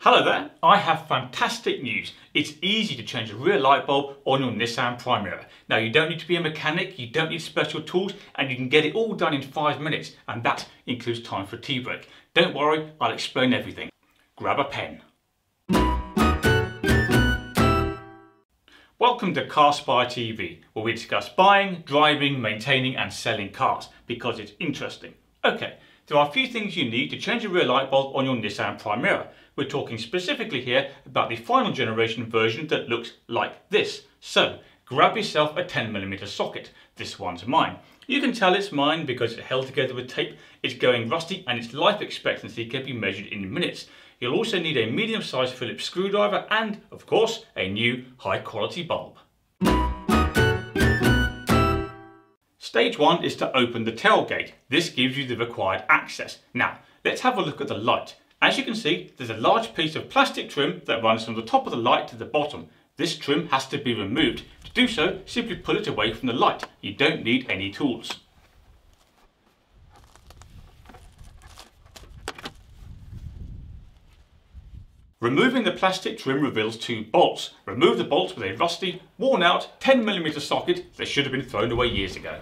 Hello there, I have fantastic news. It's easy to change a rear light bulb on your Nissan Primera. Now you don't need to be a mechanic, you don't need special tools, and you can get it all done in 5 minutes, and that includes time for a tea break. Don't worry, I'll explain everything. Grab a pen. Welcome to CarSpyTV, where we discuss buying, driving, maintaining and selling cars, because it's interesting. Okay, there are a few things you need to change a rear light bulb on your Nissan Primera. We're talking specifically here about the final generation version that looks like this. So, grab yourself a 10mm socket. This one's mine. You can tell it's mine because it's held together with tape, it's going rusty and its life expectancy can be measured in minutes. You'll also need a medium-sized Phillips screwdriver and, of course, a new high-quality bulb. Stage 1 is to open the tailgate. This gives you the required access. Now, let's have a look at the light. As you can see, there's a large piece of plastic trim that runs from the top of the light to the bottom. This trim has to be removed. To do so, simply pull it away from the light. You don't need any tools. Removing the plastic trim reveals 2 bolts. Remove the bolts with a rusty, worn out 10mm socket that should have been thrown away years ago.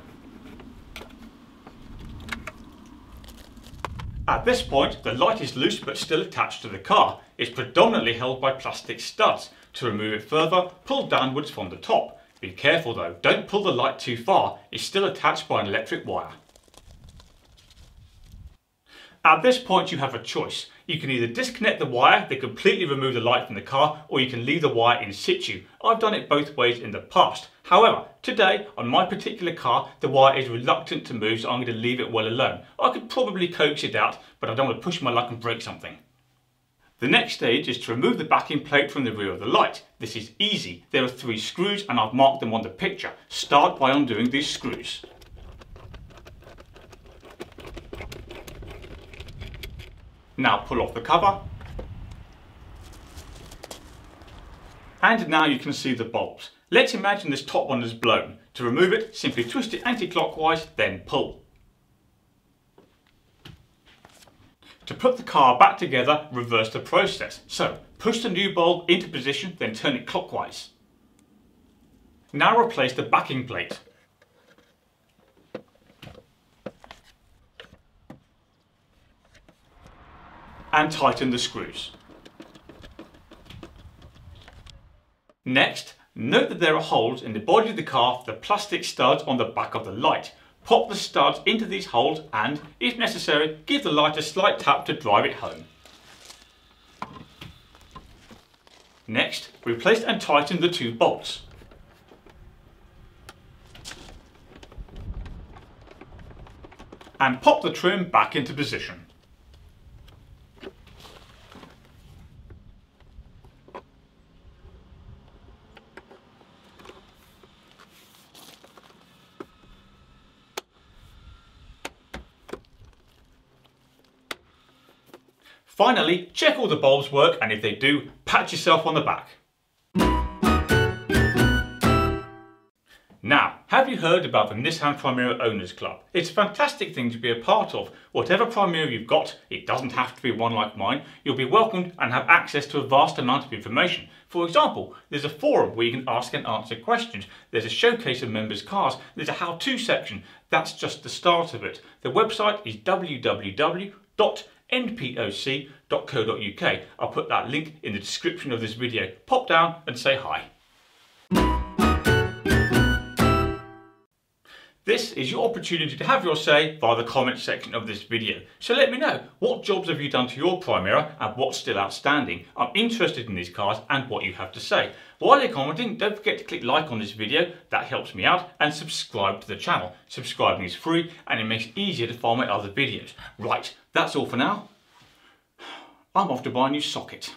At this point, the light is loose but still attached to the car. It's predominantly held by plastic studs. To remove it further, pull downwards from the top. Be careful though, don't pull the light too far. It's still attached by an electric wire. At this point you have a choice. You can either disconnect the wire that completely remove the light from the car, or you can leave the wire in situ. I've done it both ways in the past. However, today on my particular car the wire is reluctant to move, so I'm going to leave it well alone. I could probably coax it out, but I don't want to push my luck and break something. The next stage is to remove the backing plate from the rear of the light. This is easy. There are 3 screws and I've marked them on the picture. Start by undoing these screws. Now pull off the cover. And now you can see the bulbs. Let's imagine this top one is blown. To remove it, simply twist it anti-clockwise, then pull. To put the car back together, reverse the process. So, push the new bulb into position, then turn it clockwise. Now replace the backing plate. And tighten the screws. Next, note that there are holes in the body of the car for the plastic studs on the back of the light. Pop the studs into these holes and, if necessary, give the light a slight tap to drive it home. Next, replace and tighten the 2 bolts. And pop the trim back into position. Finally, check all the bulbs work, and if they do, pat yourself on the back. Now, have you heard about the Nissan Primera Owners Club? It's a fantastic thing to be a part of. Whatever Primera you've got, it doesn't have to be one like mine, you'll be welcomed and have access to a vast amount of information. For example, there's a forum where you can ask and answer questions. There's a showcase of members' cars. There's a how-to section. That's just the start of it. The website is www.npoc.co.uk. I'll put that link in the description of this video. Pop down and say hi. This is your opportunity to have your say via the comment section of this video. So let me know, what jobs have you done to your Primera and what's still outstanding? I'm interested in these cars and what you have to say. While you're commenting, don't forget to click like on this video, that helps me out, and subscribe to the channel. Subscribing is free and it makes it easier to find my other videos. Right, that's all for now. I'm off to buy a new socket.